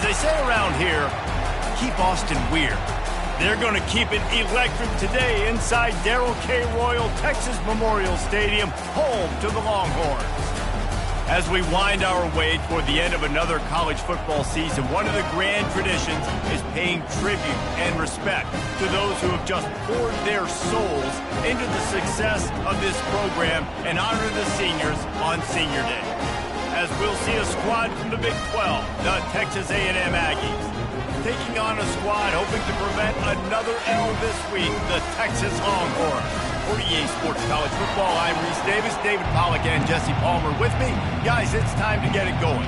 they say around here, keep Austin weird. They're going to keep it electric today inside Darrell K. Royal Texas Memorial Stadium, home to the Longhorns. As we wind our way toward the end of another college football season, one of the grand traditions is paying tribute and respect to those who have just poured their souls into the success of this program and honor the seniors on Senior Day. As we'll see a squad from the Big 12, the Texas A&M Aggies, taking on a squad hoping to prevent another L this week, the Texas Longhorns. For EA Sports College Football, I'm Reese Davis, David Pollack, and Jesse Palmer with me. Guys, it's time to get it going.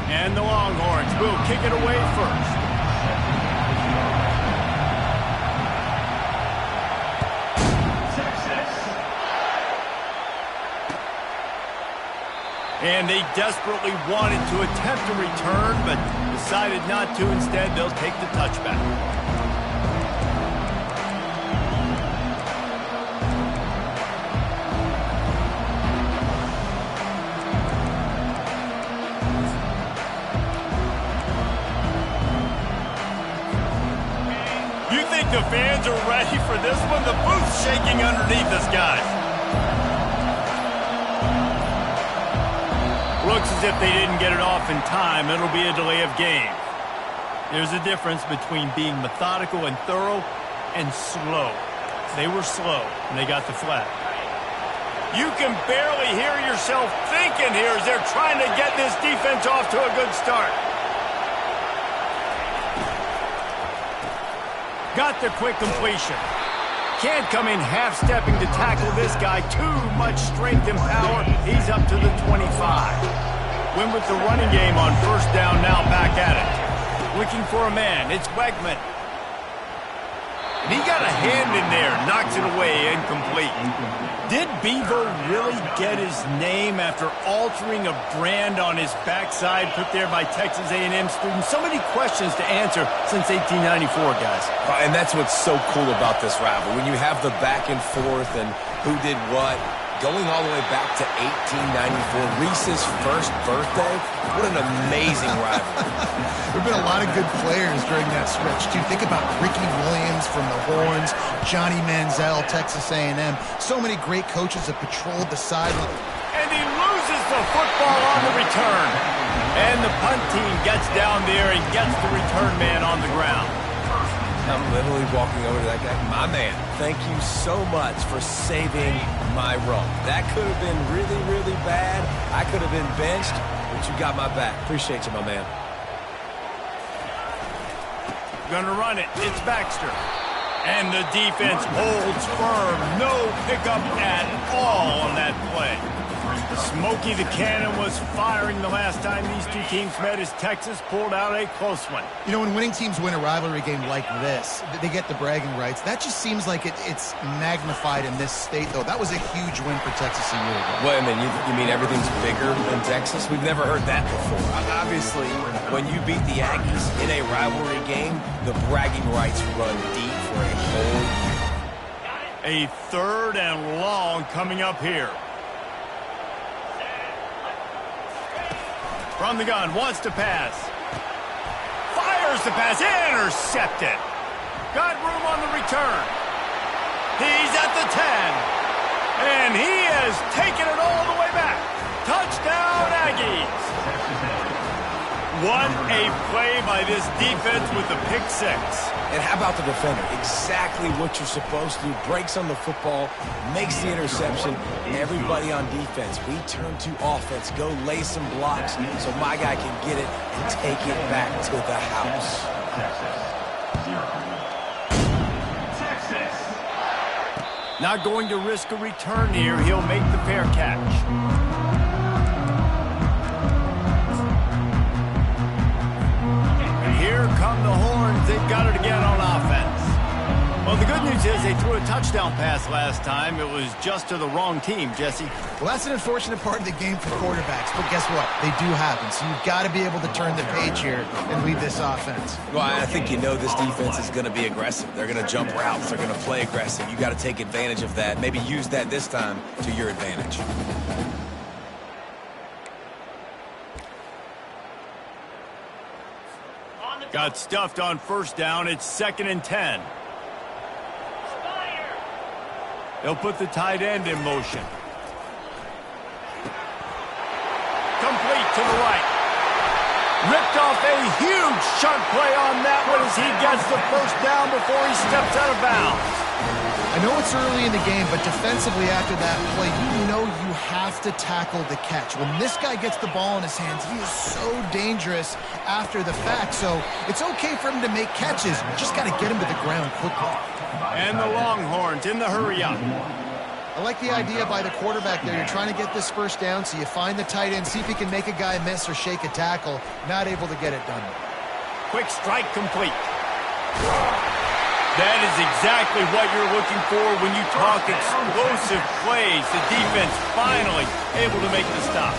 And the Longhorns will kick it away first. And they desperately wanted to attempt a return, but decided not to. Instead, they'll take the touchback. You think the fans are ready for this one? The booth's shaking underneath us, guys. Looks as if they didn't get it off in time. It'll be a delay of game. There's a difference between being methodical and thorough and slow. They were slow, and they got the flag. You can barely hear yourself thinking here as they're trying to get this defense off to a good start. Got the quick completion. Can't come in half-stepping to tackle this guy. Too much strength and power. He's up to the 25. Win with the running game on first down, now back at it. Looking for a man. It's Wegman. And he got a hand in there. Knocks it away. Incomplete. Did Bevo really get his name after altering a brand on his backside put there by Texas A&M students? So many questions to answer since 1894, guys. And that's what's so cool about this rivalry. When you have the back and forth and who did what, going all the way back to 1894, Reese's first birthday, what an amazing rivalry. There have been a lot of good players during that stretch, too. Think about Ricky Williams from the Horns, Johnny Manziel, Texas A&M. So many great coaches have patrolled the sideline. And he loses the football on the return. And the punt team gets down there and gets the return man on the ground. I'm literally walking over to that guy. My man, thank you so much for saving my run. That could have been really, really bad. I could have been benched, but you got my back. Appreciate you, my man. Gonna run it. It's Baxter. And the defense holds firm. No pickup at all on that play. Smokey the Cannon was firing the last time these two teams met as Texas pulled out a close one. You know, when winning teams win a rivalry game like this, they get the bragging rights. That just seems like it's magnified in this state, though. That was a huge win for Texas a year ago. Well, I mean, you mean everything's bigger in Texas? We've never heard that before. Obviously, when you beat the Aggies in a rivalry game, the bragging rights run deep for a whole year. A third and long coming up here. From the gun, wants to pass. Fires the pass, intercepted. Got room on the return. He's at the 10. And he has taken it all the way back. Touchdown, Aggies. What a play by this defense with the pick six. And how about the defender? Exactly what you're supposed to do. Breaks on the football, makes the interception. Everybody on defense, we turn to offense. Go lay some blocks so my guy can get it and take it back to the house. Texas. Not going to risk a return here. He'll make the fair catch. Here come the Horns. They've got it again on offense. Well, the good news is they threw a touchdown pass last time. It was just to the wrong team, Jesse. Well, that's an unfortunate part of the game for quarterbacks, but guess what? They do happen, so you've got to be able to turn the page here and lead this offense. Well, I think you know this defense is going to be aggressive. They're going to jump routes. They're going to play aggressive. You got to take advantage of that. Maybe use that this time to your advantage. Got stuffed on first down. It's 2nd and 10. They'll put the tight end in motion. Complete to the right. Ripped off a huge sharp play on that one as he gets the first down before he steps out of bounds. I know it's early in the game, but defensively after that play, you know you have to tackle the catch. When this guy gets the ball in his hands, he is so dangerous after the fact. So it's okay for him to make catches. You just got to get him to the ground quickly. And the Longhorns in the hurry-up. I like the idea by the quarterback there. You're trying to get this first down, so you find the tight end, see if he can make a guy miss or shake a tackle. Not able to get it done. Quick strike complete. That is exactly what you're looking for when you talk explosive plays. The defense finally able to make the stop.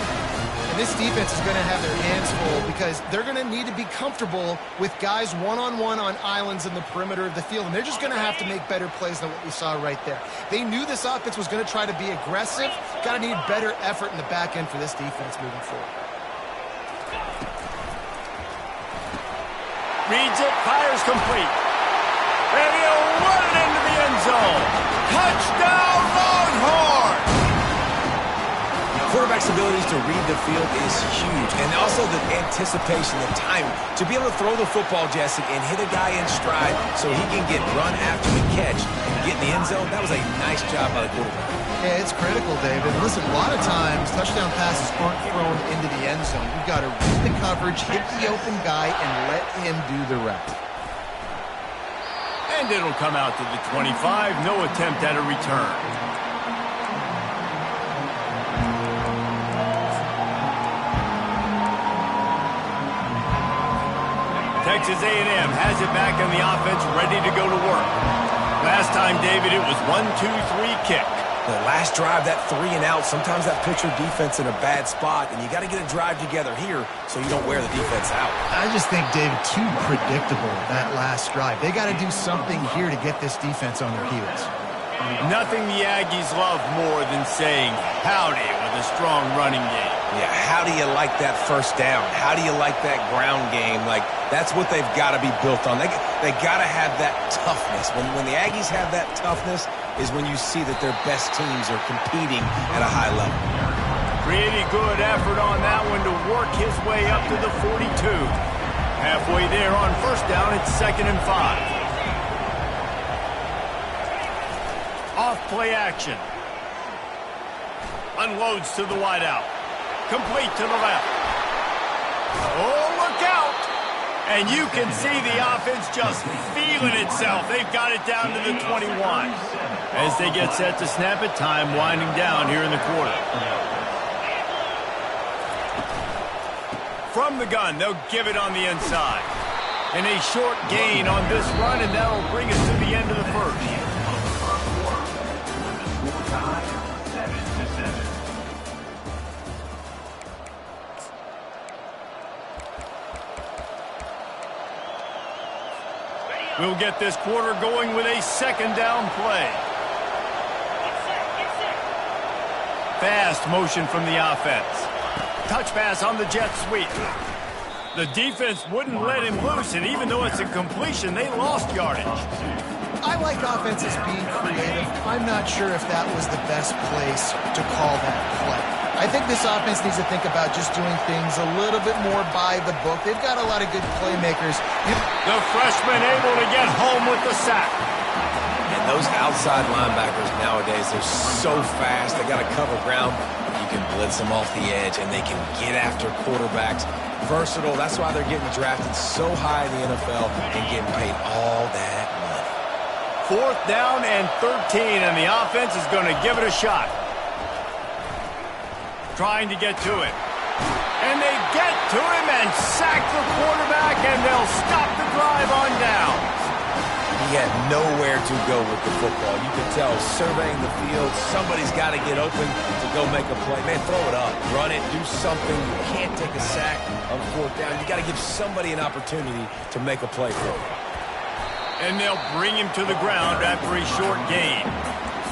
And this defense is going to have their hands full because they're going to need to be comfortable with guys one-on-one on islands in the perimeter of the field. And they're just going to have to make better plays than what we saw right there. They knew this offense was going to try to be aggressive. Got to need better effort in the back end for this defense moving forward. Reads it, fires complete. And he'll run it into the end zone. Touchdown, Longhorns! Quarterback's abilities to read the field is huge. And also the anticipation, the timing. To be able to throw the football, Jesse, and hit a guy in stride so he can get run after the catch and get in the end zone, that was a nice job by the quarterback. Yeah, it's critical, David. Listen, a lot of times touchdown passes aren't thrown into the end zone. You've got to read the coverage, hit the open guy, and let him do the rest. And it'll come out to the 25. No attempt at a return. Texas A&M has it back on the offense, ready to go to work. Last time, David, it was 1-2-3 kick. The last drive, that 3 and out, sometimes that puts your defense in a bad spot, and you got to get a drive together here so you don't wear the defense out. I just think, David, too predictable, that last drive. They got to do something here to get this defense on their heels. Nothing the Aggies love more than saying howdy with a strong running game. Yeah, how do you like that first down? How do you like that ground game? Like, that's what they've got to be built on. They got to have that toughness. When the Aggies have that toughness is when you see that their best teams are competing at a high level. Pretty good effort on that one to work his way up to the 42. Halfway there on first down, it's 2nd and 5. Off play action. Unloads to the wideout. Complete to the left. Oh, look out! And you can see the offense just feeling itself. They've got it down to the 21. As they get set to snap it, time winding down here in the quarter. From the gun, they'll give it on the inside. And a short gain on this run, and that'll bring us to the end of the first. We'll get this quarter going with a 2nd down play. Fast motion from the offense. Touch pass on the jet sweep. The defense wouldn't let him loose, and even though it's a completion, they lost yardage. I like offenses being creative. I'm not sure if that was the best place to call that play. I think this offense needs to think about just doing things a little bit more by the book. They've got a lot of good playmakers. The freshman able to get home with the sack. And those outside linebackers nowadays, they're so fast. They got to cover ground. You can blitz them off the edge, and they can get after quarterbacks. Versatile. That's why they're getting drafted so high in the NFL and getting paid all that money. 4th down and 13, and the offense is going to give it a shot. Trying to get to him. And they get to him and sack the quarterback, and they'll stop the drive on down. He had nowhere to go with the football. You can tell, surveying the field, somebody's got to get open to go make a play. Man, throw it up, run it, do something. You can't take a sack on 4th down. You got to give somebody an opportunity to make a play for you. And they'll bring him to the ground after a short gain.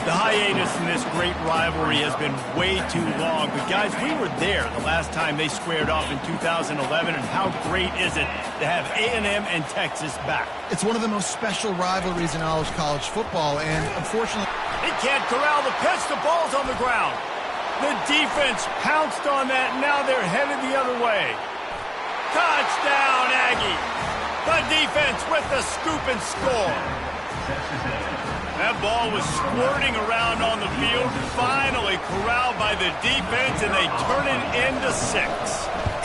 The hiatus in this great rivalry has been way too long. But, guys, we were there the last time they squared off in 2011, and how great is it to have A&M and Texas back? It's one of the most special rivalries in all of college football, and unfortunately... He can't corral the pitch. The ball's on the ground. The defense pounced on that, and now they're headed the other way. Touchdown, Aggie! The defense with the scoop and score. That ball was squirting around on the field, finally corralled by the defense, and they turn it into 6.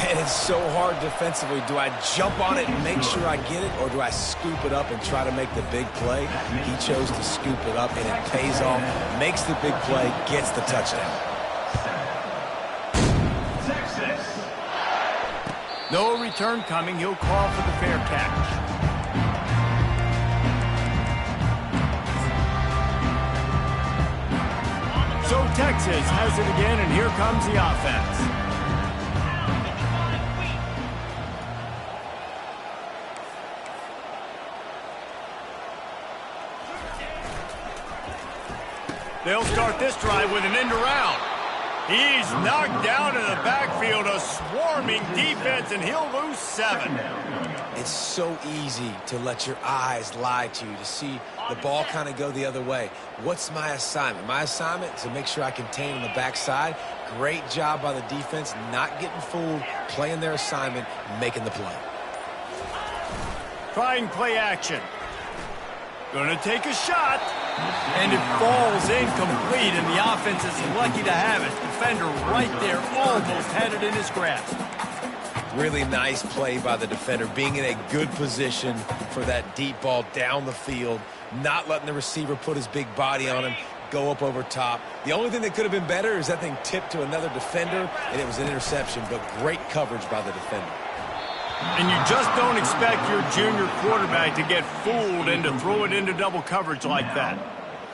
And it's so hard defensively. Do I jump on it and make sure I get it, or do I scoop it up and try to make the big play? He chose to scoop it up, and it pays off, makes the big play, gets the touchdown. No return coming. He'll call for the fair catch. So Texas has it again, and here comes the offense. They'll start this drive with an end around. He's knocked down in the backfield, a swarming defense, and he'll lose 7. It's so easy to let your eyes lie to you, to see the ball kind of go the other way. What's my assignment? My assignment is to make sure I contain on the backside. Great job by the defense, not getting fooled, playing their assignment, making the play. Trying play action. Gonna take a shot. And it falls incomplete, and the offense is lucky to have it. Defender right there almost had it in his grasp. Really nice play by the defender, being in a good position for that deep ball down the field, not letting the receiver put his big body on him, go up over top. The only thing that could have been better is that thing tipped to another defender, and it was an interception, but great coverage by the defender. And you just don't expect your junior quarterback to get fooled and to throw it into double coverage like that.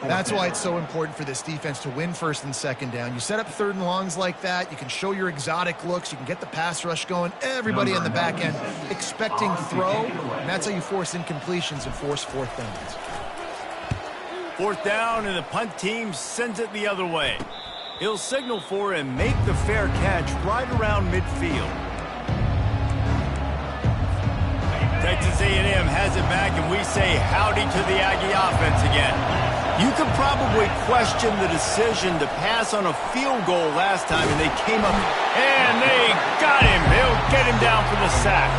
That's why it's so important for this defense to win 1st and 2nd down. You set up 3rd and longs like that. You can show your exotic looks. You can get the pass rush going. Everybody in the back end expecting throw. And that's how you force incompletions and force 4th downs. 4th down, and the punt team sends it the other way. He'll signal for and make the fair catch right around midfield. Texas A&M has it back, and we say howdy to the Aggie offense again. You could probably question the decision to pass on a field goal last time, and they came up, and they got him. They'll get him down for the sack.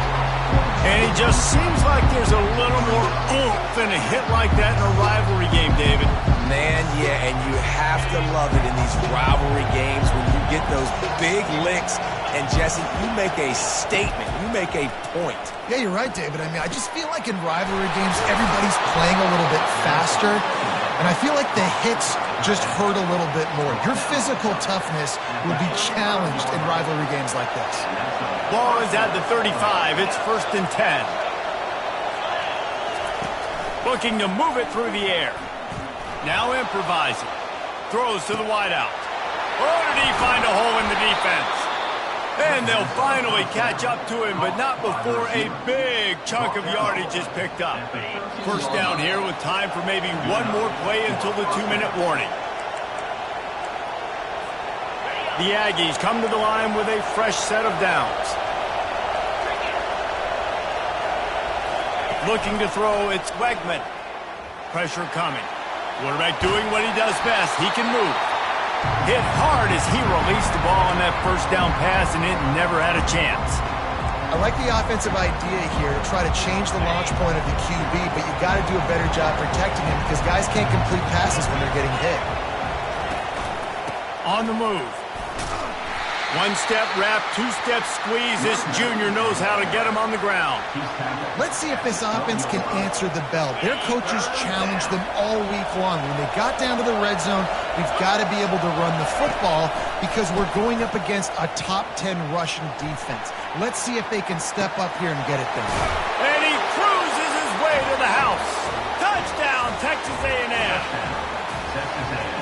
And it just seems like there's a little more oomph in a hit like that in a rivalry game, David. Man, yeah, and you have to love it in these rivalry games when you get those big licks. And, Jesse, you make a statement. You make a point. Yeah, you're right, David. I mean, I just feel like in rivalry games, everybody's playing a little bit faster. And I feel like the hits just hurt a little bit more. Your physical toughness will be challenged in rivalry games like this. Ball is at the 35. It's 1st and 10. Looking to move it through the air. Now improvising. Throws to the wideout. Oh, did he find a hole in the defense? And they'll finally catch up to him, but not before a big chunk of yardage is picked up. 1st down here with time for maybe one more play until the 2-minute warning. The Aggies come to the line with a fresh set of downs. Looking to throw, it's Wegman. Pressure coming. Quarterback doing what he does best. He can move. Hit hard as he released the ball on that 1st down pass, and it never had a chance. I like the offensive idea here to try to change the launch point of the QB, but you got to do a better job protecting him because guys can't complete passes when they're getting hit. On the move. 1-step wrap, 2-step squeeze. This junior knows how to get him on the ground. Let's see if this offense can answer the bell. Their coaches challenged them all week long. When they got down to the red zone, we've got to be able to run the football because we're going up against a top 10 rushing defense. Let's see if they can step up here and get it done. And he cruises his way to the house. Touchdown!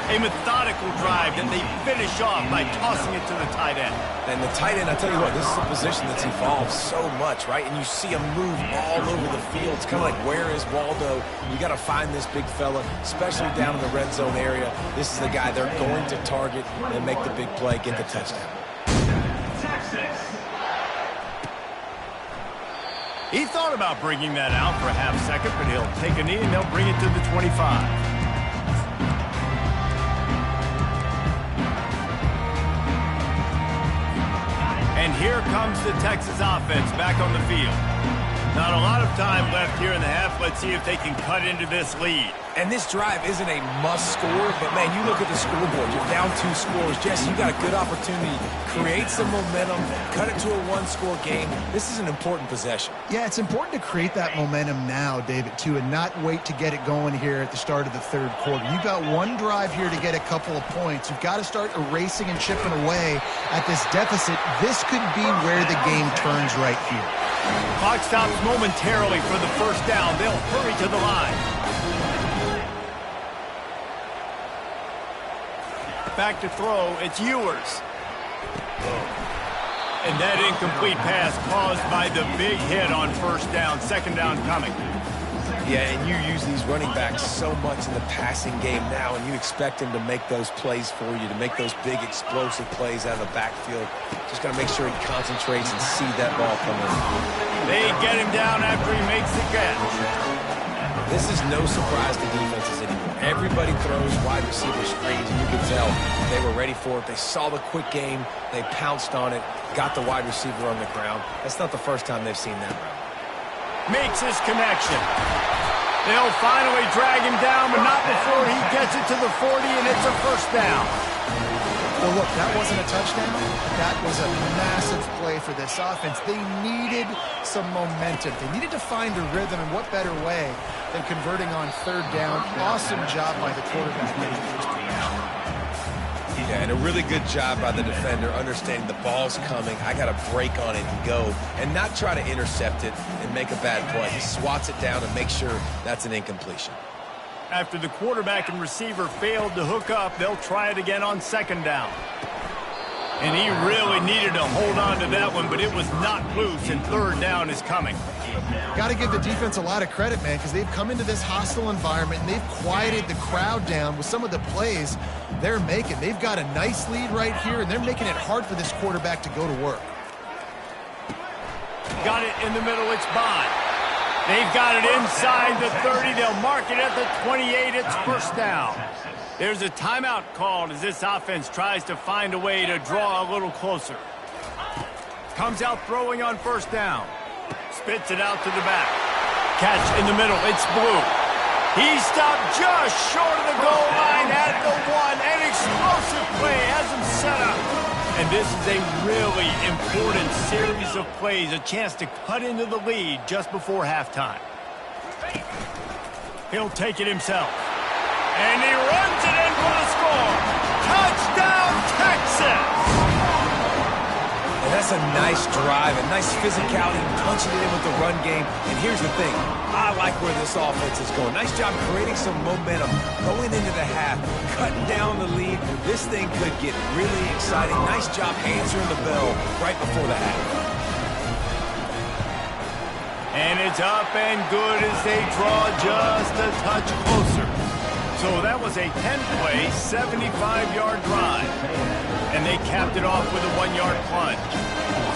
A methodical drive that they finish off by tossing it to the tight end. And the tight end, I tell you what, this is a position that's evolved so much, right? And you see him move all over the field. It's kind of like, where is Waldo? You got to find this big fella, especially down in the red zone area. This is the guy they're going to target and make the big play, get the touchdown. He thought about bringing that out for a half second, but he'll take a knee and they'll bring it to the 25. And here comes the Texas offense back on the field. Not a lot of time left here in the half. Let's see if they can cut into this lead. And this drive isn't a must score, but man, you look at the scoreboard. You're down 2 scores. Jesse, you got a good opportunity. Create some momentum. Cut it to a 1-score game. This is an important possession. Yeah, it's important to create that momentum now, David, too, and not wait to get it going here at the start of the third quarter. You've got one drive here to get a couple of points. You've got to start erasing and chipping away at this deficit. This could be where the game turns right here. Clock stops momentarily for the first down. They'll hurry to the line. Back to throw, it's Ewers. And that incomplete pass caused by the big hit on first down. Second down coming. Yeah, and you use these running backs so much in the passing game now, and you expect them to make those plays for you, to make those big explosive plays out of the backfield. Just got to make sure he concentrates and see that ball come in. They get him down after he makes the catch. This is no surprise to defenses anymore. Everybody throws wide receiver screens, and you can tell they were ready for it. They saw the quick game. They pounced on it, got the wide receiver on the ground. That's not the first time they've seen that route. Makes his connection. They'll finally drag him down, but not before he gets it to the 40, and it's a first down. Well, look, that wasn't a touchdown. That was a massive play for this offense. They needed some momentum. They needed to find a rhythm, and what better way than converting on third down. Awesome job by the quarterback getting first down. Yeah, and a really good job by the defender understanding the ball's coming. I got to break on it and go, and not try to intercept it and make a bad play. He swats it down and makes sure that's an incompletion. After the quarterback and receiver failed to hook up, they'll try it again on second down. And he really needed to hold on to that one, but it was knocked loose, and third down is coming. Got to give the defense a lot of credit, man, because they've come into this hostile environment, and they've quieted the crowd down with some of the plays they're making. They've got a nice lead right here, and they're making it hard for this quarterback to go to work. Got it in the middle, it's Bond. They've got it inside the 30. They'll mark it at the 28. It's first down. There's a timeout called as this offense tries to find a way to draw a little closer. Comes out throwing on first down. Spits it out to the back. Catch in the middle. It's Blue. He stopped just short of the goal line at the 1. An explosive play has him set up. And this is a really important series of plays, a chance to cut into the lead just before halftime. He'll take it himself. And he runs it in for the score. Touchdown, Texas! And that's a nice drive, a nice physicality, punching it in with the run game. And here's the thing. I like where this offense is going. Nice job creating some momentum, going into the half, cutting down the lead. This thing could get really exciting. Nice job answering the bell right before the half. And it's up and good as they draw just a touch closer. So that was a 10-play, 75-yard drive. And they capped it off with a 1-yard plunge.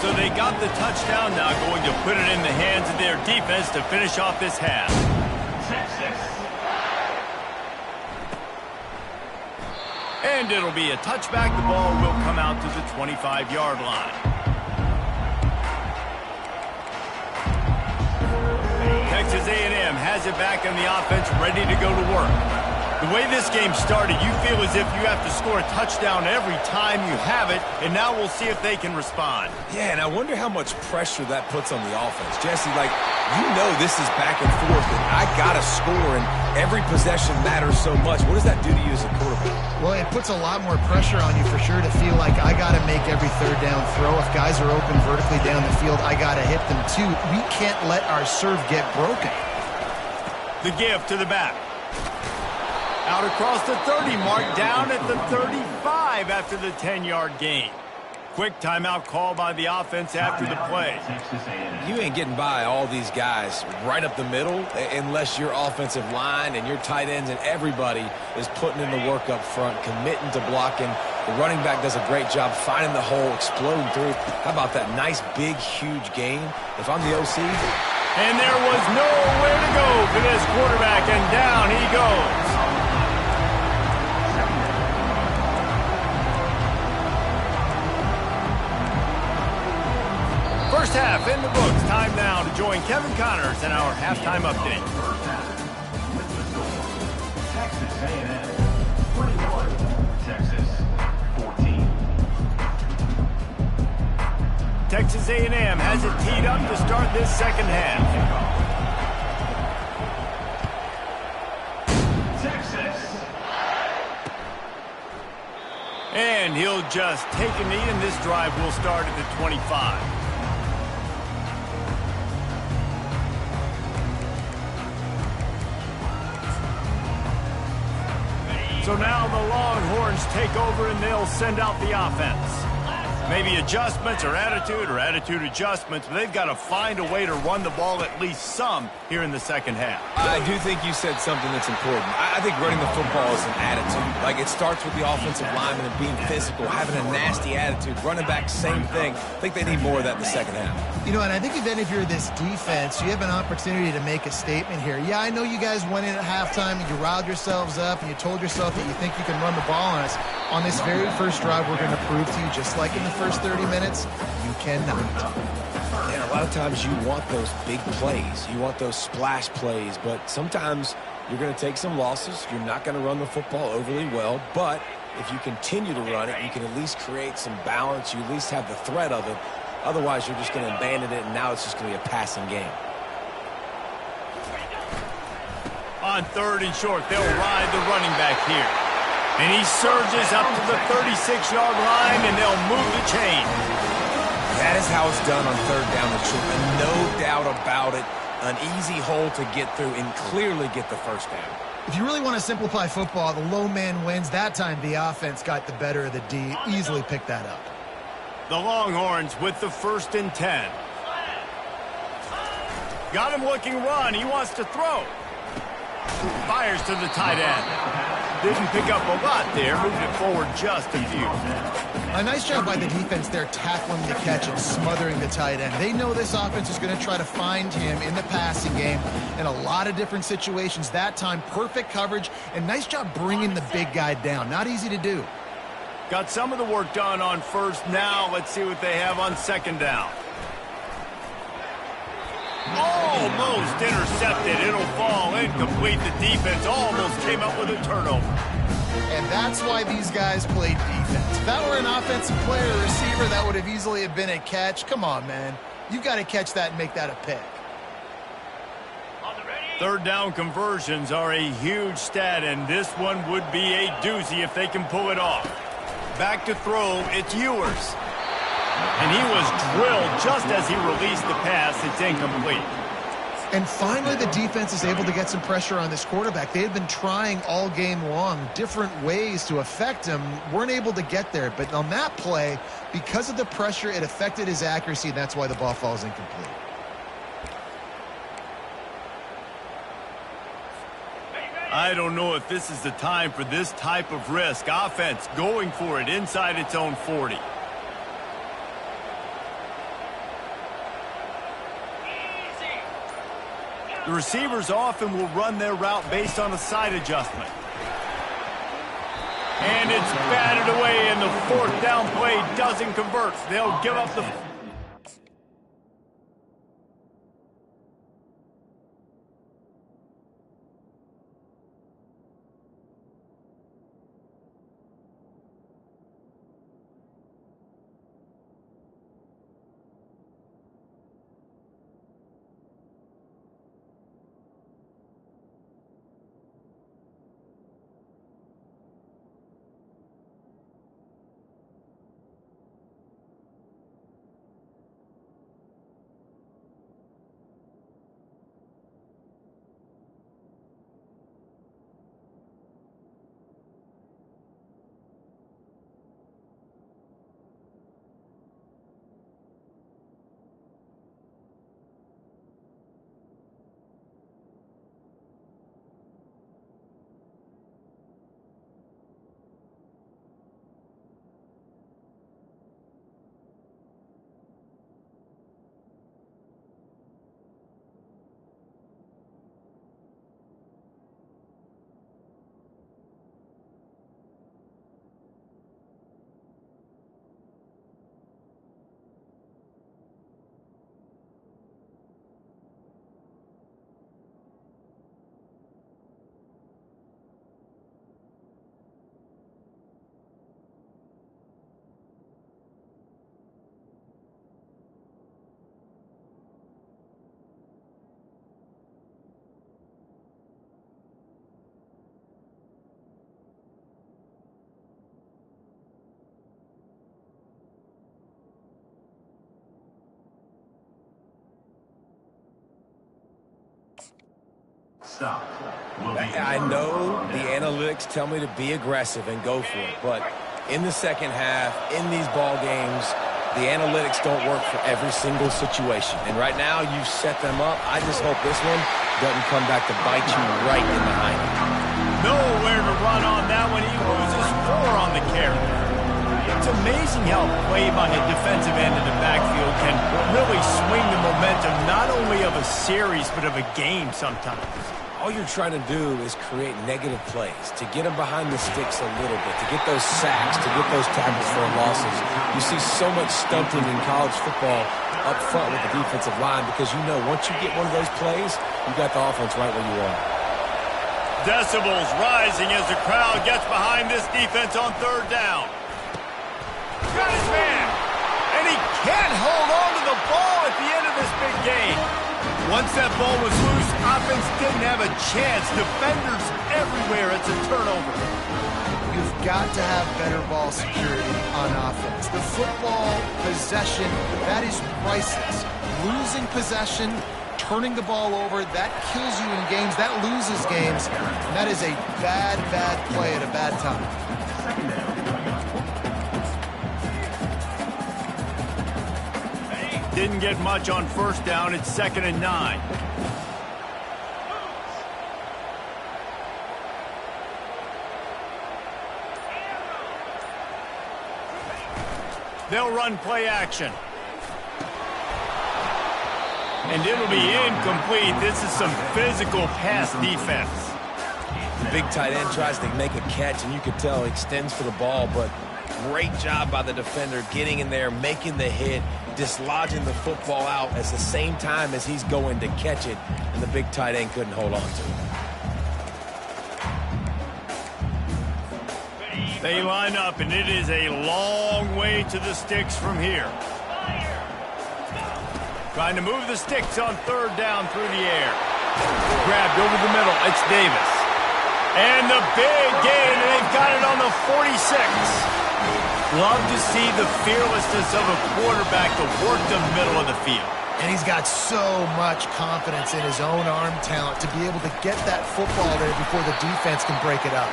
So they got the touchdown, now going to put it in the hands of their defense to finish off this half. And it'll be a touchback. The ball will come out to the 25-yard line. Texas A&M has it back on the offense, ready to go to work. The way this game started, you feel as if you have to score a touchdown every time you have it, and now we'll see if they can respond. Yeah, and I wonder how much pressure that puts on the offense. Jesse, like, you know this is back and forth, and I got to score, and every possession matters so much. What does that do to you as a quarterback? Well, it puts a lot more pressure on you for sure to feel like I got to make every third down throw. If guys are open vertically down the field, I got to hit them too. We can't let our serve get broken. The give to the back. Out across the 30 mark, down at the 35 after the 10-yard gain. Quick timeout call by the offense after the play. You ain't getting by all these guys right up the middle unless your offensive line and your tight ends and everybody is putting in the work up front, committing to blocking. The running back does a great job finding the hole, exploding through. How about that nice, big, huge gain? If I'm the OC. And there was nowhere to go for this quarterback, and down he goes. First half in the books. Time now to join Kevin Connors in our halftime update. Texas A&M 21, Texas 14. Texas A&M has it teed up to start this second half. Texas. And he'll just take a knee, and this drive will start at the 25. So now the Longhorns take over, and they'll send out the offense. Maybe adjustments or attitude adjustments, but they've got to find a way to run the ball at least some here in the second half. I do think you said something that's important. I think running the football is an attitude. Like, it starts with the offensive lineman and being physical, having a nasty attitude. Running back, same thing. I think they need more of that in the second half. You know, and I think even if you're this defense, you have an opportunity to make a statement here. Yeah, I know you guys went in at halftime and you riled yourselves up and you told yourself that you think you can run the ball on us. On this very first drive, we're going to prove to you, just like in the first 30 minutes, you cannot. And a lot of times you want those big plays. You want those splash plays, but sometimes you're going to take some losses. You're not going to run the football overly well, but if you continue to run it, you can at least create some balance. You at least have the threat of it. Otherwise, you're just going to abandon it, and now it's just going to be a passing game. On third and short, they'll ride the running back here. And he surges up to the 36-yard line, and they'll move the chain. That is how it's done on third down and short. And no doubt about it, an easy hole to get through and clearly get the first down. If you really want to simplify football, the low man wins. That time, the offense got the better of the D. Easily picked that up. The Longhorns with the 1st and 10. Got him looking run. He wants to throw. Fires to the tight end. Didn't pick up a lot there, moving it forward just a few. A nice job by the defense there, tackling the catch and smothering the tight end. They know this offense is going to try to find him in the passing game in a lot of different situations. That time, perfect coverage, and nice job bringing the big guy down. Not easy to do. Got some of the work done on first. Now let's see what they have on second down. Almost intercepted. It'll fall incomplete. The defense almost came up with a turnover. And that's why these guys played defense. If that were an offensive player or receiver, that would have easily have been a catch. Come on, man. You've got to catch that and make that a pick. Third down conversions are a huge stat, and this one would be a doozy if they can pull it off. Back to throw, it's Ewers. And he was drilled just as he released the pass. It's incomplete. And finally, the defense is able to get some pressure on this quarterback. They had been trying all game long different ways to affect him. Weren't able to get there. But on that play, because of the pressure, it affected his accuracy, and that's why the ball falls incomplete. I don't know if this is the time for this type of risk. Offense going for it inside its own 40. The receivers often will run their route based on a side adjustment. And it's batted away, and the 4th down play doesn't convert. They'll give up the... stop. I know the analytics tell me to be aggressive and go for it, but in the second half, in these ball games, the analytics don't work for every single situation. And right now, you've set them up. I just hope this one doesn't come back to bite you right in the hind. Nowhere to run on that one. He loses 4 on the carry. It's amazing how play by the defensive end of the backfield can really swing the momentum not only of a series but of a game sometimes. All you're trying to do is create negative plays, to get them behind the sticks a little bit, to get those sacks, to get those tackles for losses. You see so much stunting in college football up front with the defensive line because you know once you get one of those plays, you got the offense right where you want. Decibels rising as the crowd gets behind this defense on 3rd down. Got his man, and he can't hold on to the ball at the end of this big game. Once that ball was loose, offense didn't have a chance. Defenders everywhere. It's a turnover. You've got to have better ball security on offense. The football possession, that is priceless. Losing possession, turning the ball over, that kills you in games. That loses games. And that is a bad, bad play at a bad time. Didn't get much on 1st down. It's 2nd and 9. They'll run play action. And it'll be incomplete. This is some physical pass defense. The big tight end tries to make a catch, and you can tell he extends for the ball, but great job by the defender getting in there, making the hit, dislodging the football out at the same time as he's going to catch it, and the big tight end couldn't hold on to it. They line up, and it is a long way to the sticks from here. Trying to move the sticks on 3rd down through the air. Grabbed over the middle. It's Davis. And the big gain, and they've got it on the 46. Love to see the fearlessness of a quarterback to work the middle of the field. And he's got so much confidence in his own arm talent to be able to get that football there before the defense can break it up.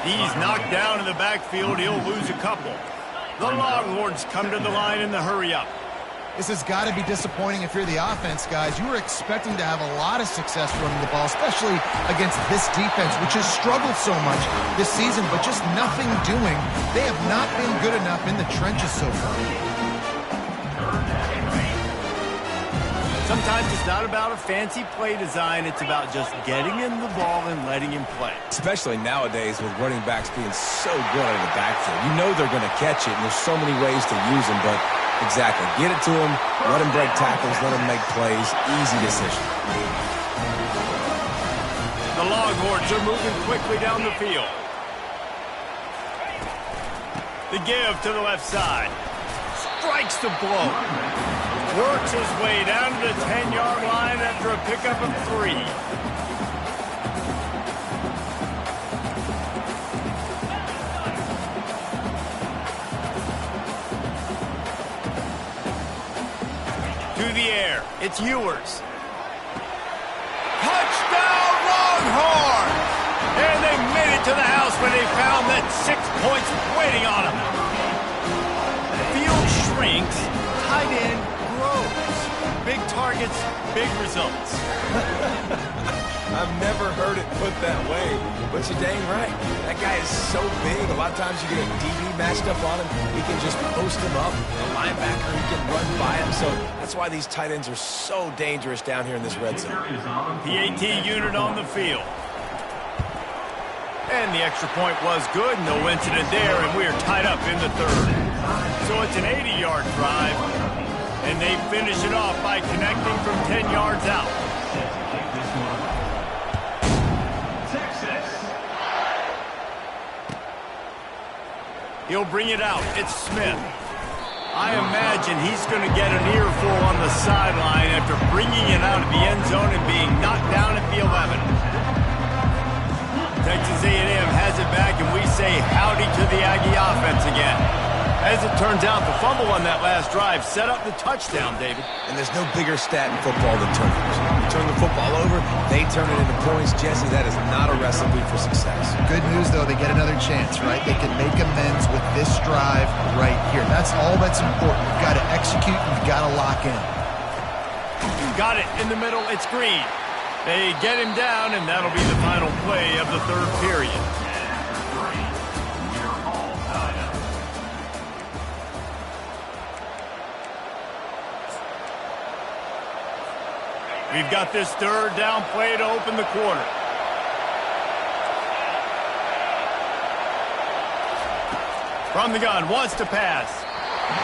He's knocked down in the backfield. He'll lose a couple. The Longhorns come to the line in the hurry-up. This has got to be disappointing if you're the offense, guys. You were expecting to have a lot of success running the ball, especially against this defense, which has struggled so much this season, but just nothing doing. They have not been good enough in the trenches so far. Sometimes it's not about a fancy play design. It's about just getting him the ball and letting him play. Especially nowadays with running backs being so good out of the backfield. You know they're going to catch it, and there's so many ways to use them, but exactly. Get it to him, let him break tackles, let him make plays. Easy decision. The Longhorns are moving quickly down the field. The give to the left side. Strikes the blow. Works his way down to the 10-yard line after a pickup of 3. To the air. It's Ewers. Touchdown, Longhorns! And they made it to the house when they found that 6 points waiting on them. Field shrinks, tight end grows. Big targets, big results. I've never heard it put that way, but you're dang right. That guy is so big. A lot of times you get a DB matched up on him. He can just post him up. A linebacker, he can run by him. So that's why these tight ends are so dangerous down here in this red zone. PAT unit on the field. And the extra point was good. No incident there, and we are tied up in the 3rd. So it's an 80-yard drive, and they finish it off by connecting from 10 yards out. He'll bring it out. It's Smith. I imagine he's going to get an earful on the sideline after bringing it out of the end zone and being knocked down at the 11. Texas A&M has it back, and we say howdy to the Aggie offense again. As it turns out, the fumble on that last drive set up the touchdown, David. And there's no bigger stat in football than turnovers. You turn the football over, they turn it into points. Jesse, that is not a recipe for success. Good news, though, they get another chance, right? They can make amends with this drive right here. That's all that's important. You've got to execute, and you've got to lock in. Got it in the middle, it's Green. They get him down, and that'll be the final play of the third period. We've got this third down play to open the quarter. From the gun, wants to pass.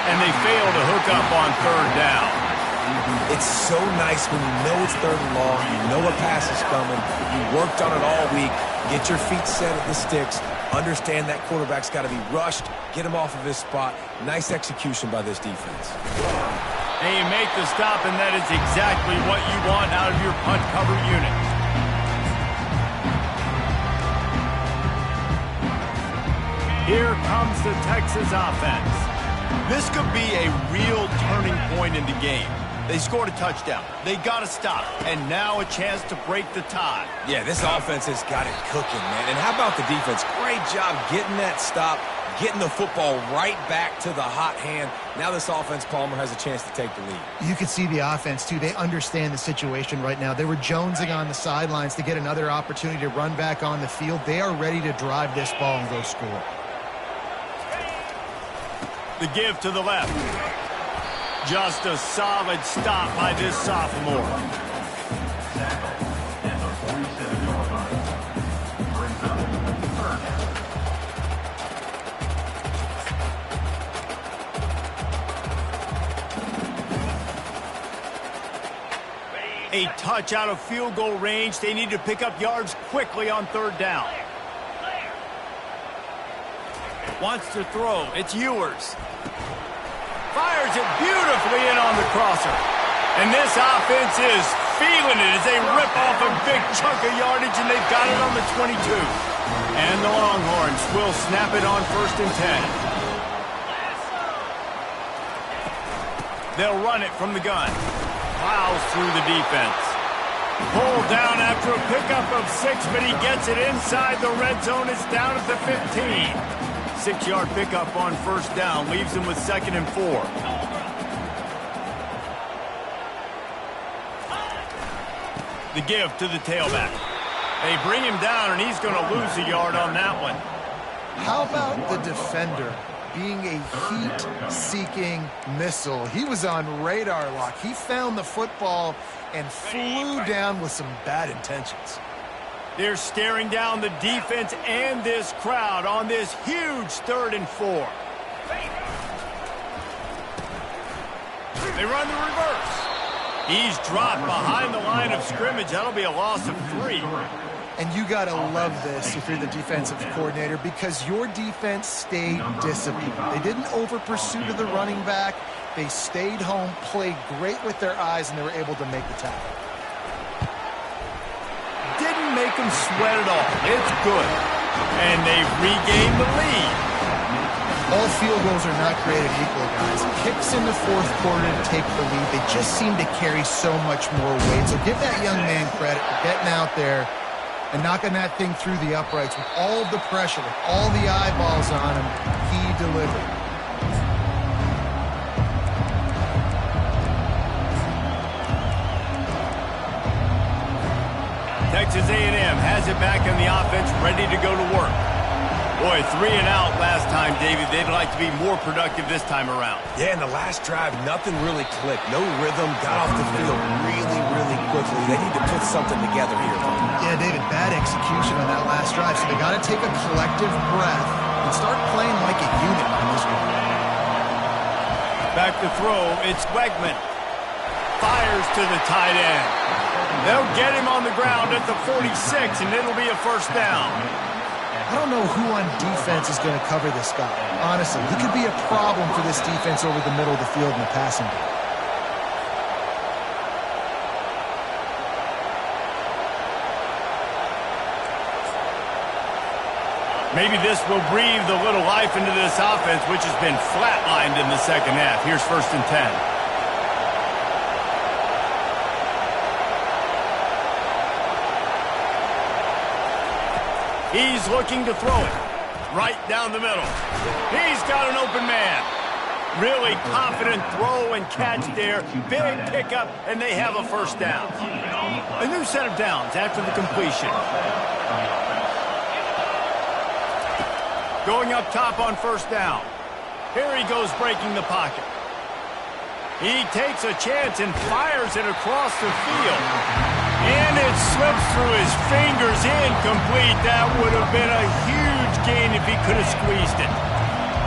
And they fail to hook up on third down. It's so nice when you know it's third and long, you know a pass is coming, you worked on it all week, get your feet set at the sticks, understand that quarterback's got to be rushed, get him off of his spot. Nice execution by this defense. They make the stop, and that is exactly what you want out of your punt cover unit. Here comes the Texas offense. This could be a real turning point in the game. They scored a touchdown. They got to stop, and now a chance to break the tie. Yeah, this offense has got it cooking, man. And how about the defense? Great job getting that stop, getting the football right back to the hot hand. Now this offense, Palmer, has a chance to take the lead. You can see the offense, too. They understand the situation right now. They were jonesing on the sidelines to get another opportunity to run back on the field. They are ready to drive this ball and go score. The give to the left. Just a solid stop by this sophomore. A touch out of field goal range. They need to pick up yards quickly on third down. Wants to throw. It's Ewers. Fires it beautifully in on the crosser. And this offense is feeling it as they rip off a big chunk of yardage, and they've got it on the 22. And the Longhorns will snap it on 1st and 10. They'll run it from the gun. Plows through the defense. Pulled down after a pickup of 6, but he gets it inside the red zone. It's down at the 15. 6-yard pickup on 1st down leaves him with 2nd and 4. The give to the tailback. They bring him down, and he's going to lose a yard on that one. How about the defender being a heat-seeking missile? He was on radar lock. He found the football and flew down with some bad intentions. They're staring down the defense and this crowd on this huge 3rd and 4. They run the reverse. He's dropped behind the line of scrimmage. That'll be a loss of 3. And you got to love this if you're the defensive coordinator, because your defense stayed disciplined. They didn't over-pursue to the running back. They stayed home, played great with their eyes, and they were able to make the tackle. Didn't make them sweat at all. It's good. And they've regained the lead. All field goals are not created equal, guys. Kicks in the 4th quarter to take the lead. They just seem to carry so much more weight. So give that young man credit for getting out there and knocking that thing through the uprights with all of the pressure, with all the eyeballs on him. He delivered. Texas A&M has it back in the offense, ready to go to work. Boy, 3 and out last time, David. They'd like to be more productive this time around. Yeah, in the last drive, nothing really clicked. No rhythm, got off the field really, really quickly. They need to put something together here. Yeah, David, bad execution on that last drive, so they got to take a collective breath and start playing like a unit on this one. Back to throw, it's Wegman. Fires to the tight end. They'll get him on the ground at the 46, and it'll be a 1st down. I don't know who on defense is going to cover this guy. Honestly, he could be a problem for this defense over the middle of the field in the passing game. Maybe this will breathe a little life into this offense, which has been flatlined in the second half. Here's 1st and 10. He's looking to throw it right down the middle. He's got an open man. Really confident throw and catch there. Big pickup, and they have a 1st down. A new set of downs after the completion. Going up top on 1st down. Here he goes breaking the pocket. He takes a chance and fires it across the field. And it slips through his fingers, incomplete. That would have been a huge gain if he could have squeezed it.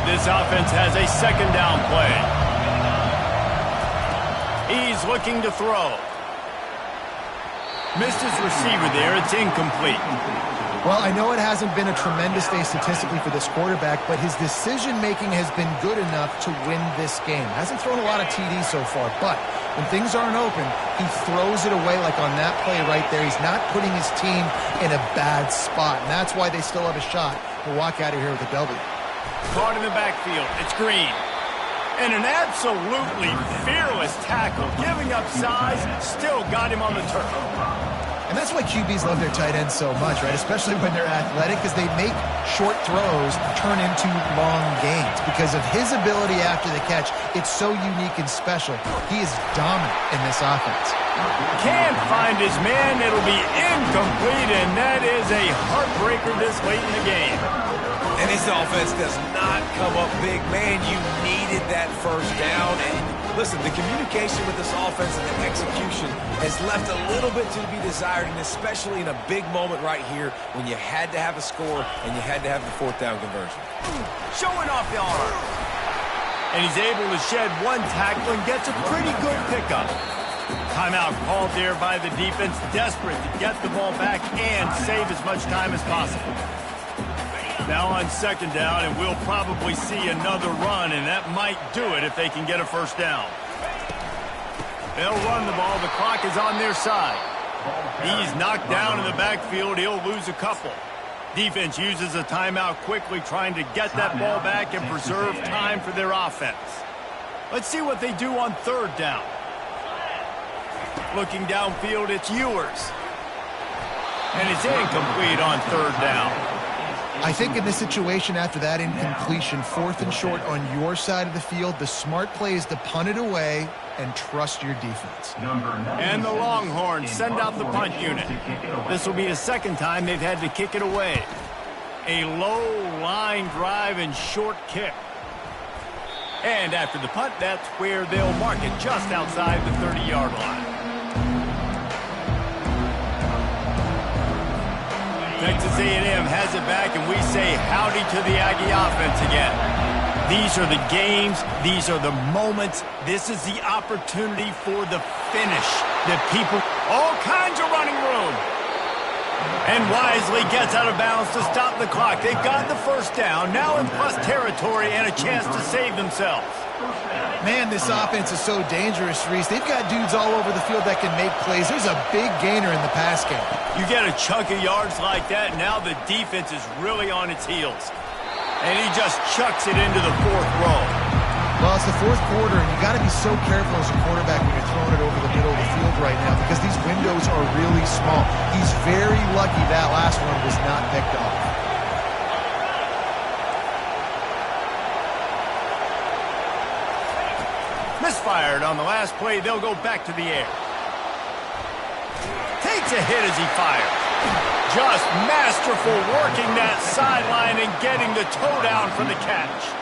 This offense has a 2nd down play. He's looking to throw. Missed his receiver there. It's incomplete. Well, I know it hasn't been a tremendous day statistically for this quarterback, but his decision-making has been good enough to win this game. Hasn't thrown a lot of TDs so far, but when things aren't open, he throws it away like on that play right there. He's not putting his team in a bad spot, and that's why they still have a shot to walk out of here with a W. Caught in the backfield. It's Green. And an absolutely fearless tackle. Giving up size, still got him on the turf. And that's why QBs love their tight ends so much, right? Especially when they're athletic, because they make short throws turn into long gains. Because of his ability after the catch, it's so unique and special. He is dominant in this offense. Can't find his man. It'll be incomplete, and that is a heartbreaker this late in the game. And this offense does not come up big. Man, you needed that 1st down. And listen, the communication with this offense and the execution has left a little bit to be desired, and especially in a big moment right here when you had to have a score and you had to have the 4th down conversion. Showing off the arm. And he's able to shed one tackle and gets a pretty good pickup. Timeout called there by the defense, desperate to get the ball back and save as much time as possible. Now on 2nd down, and we'll probably see another run, and that might do it if they can get a 1st down. They'll run the ball. The clock is on their side. He's knocked down in the backfield. He'll lose a couple. Defense uses a timeout quickly, trying to get that ball back and preserve time for their offense. Let's see what they do on 3rd down. Looking downfield, it's Ewers. And it's incomplete on 3rd down. I think in this situation after that incompletion, 4th and short on your side of the field, the smart play is to punt it away and trust your defense. And the Longhorns send out the punt unit. This will be the 2nd time they've had to kick it away. A low line drive and short kick. And after the punt, that's where they'll mark it just outside the 30-yard line. Texas A&M has it back, and we say howdy to the Aggie offense again. These are the games. These are the moments. This is the opportunity for the finish. The people, all kinds of running room. And wisely gets out of bounds to stop the clock. They've got the 1st down, now in plus territory and a chance to save themselves. Man, this offense is so dangerous, Reese. They've got dudes all over the field that can make plays. There's a big gainer in the pass game. You get a chunk of yards like that, now the defense is really on its heels. And he just chucks it into the 4th row. Well, it's the 4th quarter, and you got to be so careful as a quarterback when you're throwing it over the middle of the field right now because these windows are really small. He's very lucky that last one was not picked off. Misfired on the last play. They'll go back to the air. Takes a hit as he fires. Just masterful working that sideline and getting the toe down for the catch.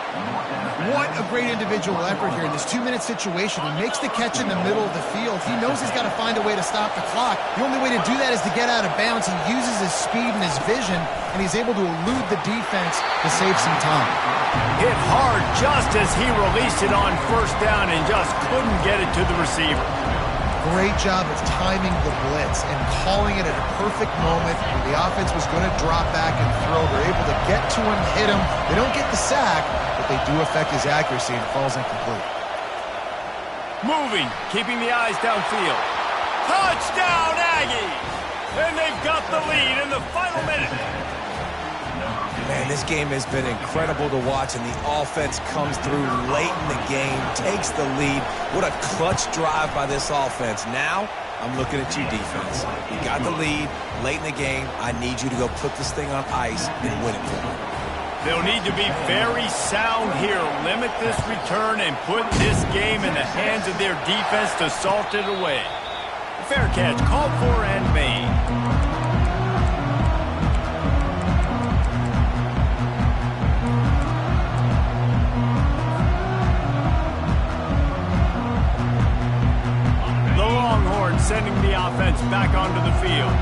What a great individual effort here in this 2-minute situation. He makes the catch in the middle of the field. He knows he's got to find a way to stop the clock. The only way to do that is to get out of bounds. He uses his speed and his vision, and he's able to elude the defense to save some time. Hit hard just as he released it on 1st down and just couldn't get it to the receiver. Great job of timing the blitz and calling it at a perfect moment when the offense was going to drop back and throw. They're able to get to him, hit him. They don't get the sack, but they do affect his accuracy, and it falls incomplete. Moving, keeping the eyes downfield. Touchdown, Aggies! And they've got the lead in the final minute. Man, this game has been incredible to watch, and the offense comes through late in the game, takes the lead. What a clutch drive by this offense. Now, I'm looking at you, defense. You got the lead late in the game. I need you to go put this thing on ice and win it for me. They'll need to be very sound here. Limit this return and put this game in the hands of their defense to salt it away. Fair catch, called for and made. The Longhorns sending the offense back onto the field.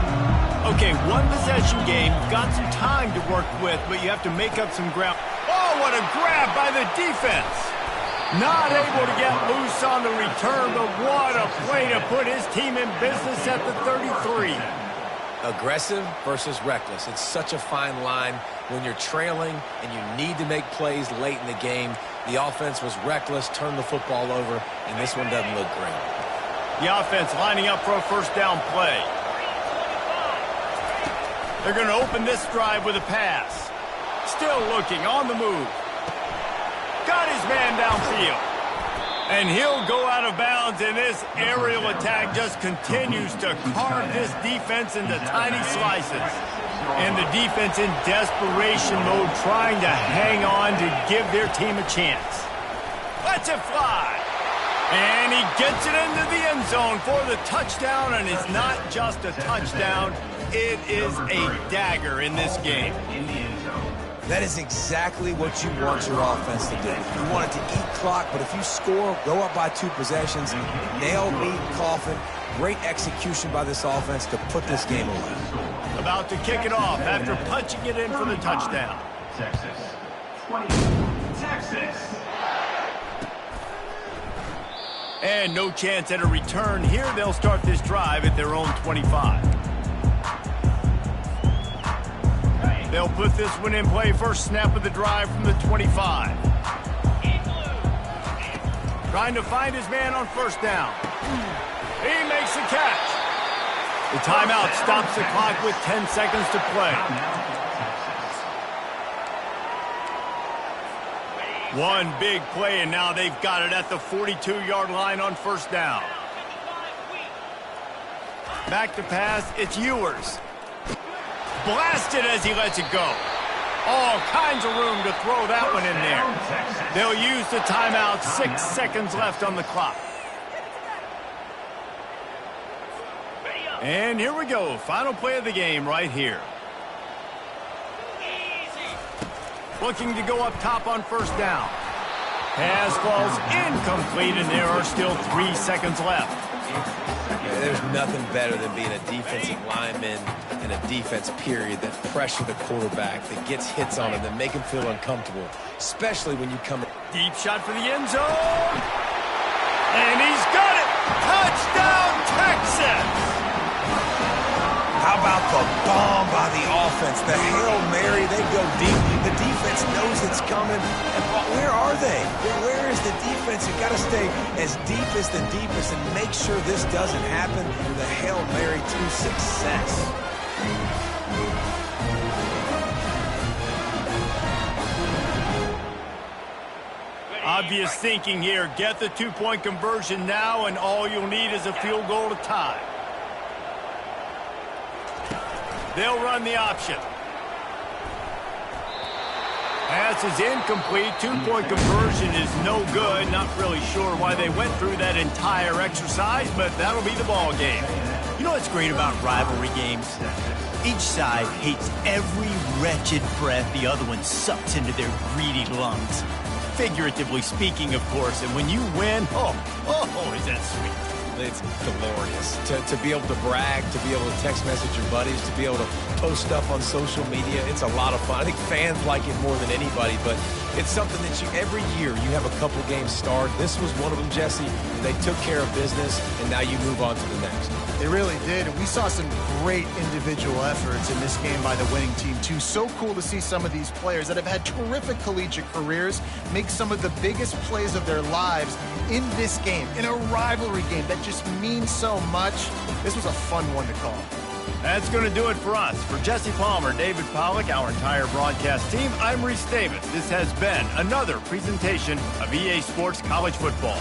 Okay, one possession game. You've got some time to work with, but you have to make up some ground. Oh, what a grab by the defense. Not able to get loose on the return, but what a play to put his team in business at the 33. Aggressive versus reckless. It's such a fine line when you're trailing and you need to make plays late in the game. The offense was reckless, turned the football over, and this one doesn't look great. The offense lining up for a first down play. They're going to open this drive with a pass. Still looking, on the move. Got his man downfield. And he'll go out of bounds, and this aerial attack just continues to carve this defense into tiny slices. And the defense in desperation mode, trying to hang on to give their team a chance. Lets it fly. And he gets it into the end zone for the touchdown, and it's not just a touchdown. It is a dagger in this game. That is exactly what you want your offense to do. You want it to eat clock, but if you score, go up by 2 possessions, nail, beat, coffin. Great execution by this offense to put this game away. About to kick it off after punching it in for the touchdown. Texas. 20. Texas. And no chance at a return here. They'll start this drive at their own 25. They'll put this one in play. First snap of the drive from the 25. Trying to find his man on first down. He makes the catch. The timeout stops the clock with 10 seconds to play. One big play, and now they've got it at the 42-yard line on first down. Back to pass, it's Ewers. Blasted as he lets it go. All kinds of room to throw that one in there. They'll use the timeout. 6 seconds left on the clock. And here we go. Final play of the game right here. Looking to go up top on first down. Pass falls incomplete, and there are still 3 seconds left. There's nothing better than being a defensive lineman in a defense period that pressure the quarterback, that gets hits on him, that make him feel uncomfortable, especially when you come. Deep shot for the end zone. And he's got it. Touchdown, Texas. How about the bomb by the offense? The Hail Mary, they go deep. The defense knows it's coming. And where are they? Where is the defense? You've got to stay as deep as the deepest and make sure this doesn't happen. The Hail Mary to success. Obvious thinking here. Get the 2-point conversion now, and all you'll need is a field goal to tie. They'll run the option. Pass is incomplete. 2-point conversion is no good. Not really sure why they went through that entire exercise, but that'll be the ball game. You know what's great about rivalry games? Each side hates every wretched breath the other one sucks into their greedy lungs. Figuratively speaking, of course. And when you win, oh, is that sweet. It's glorious to be able to brag, to be able to text message your buddies, to be able to post stuff on social media. It's a lot of fun. I think fans like it more than anybody, but it's something that every year you have a couple games start. This was one of them, Jesse. They took care of business, and now you move on to the next. They really did, and we saw some great individual efforts in this game by the winning team, too. So cool to see some of these players that have had terrific collegiate careers make some of the biggest plays of their lives in this game, in a rivalry game that just means so much. This was a fun one to call. That's going to do it for us. For Jesse Palmer, David Pollack, our entire broadcast team, I'm Reese Davis. This has been another presentation of EA Sports College Football.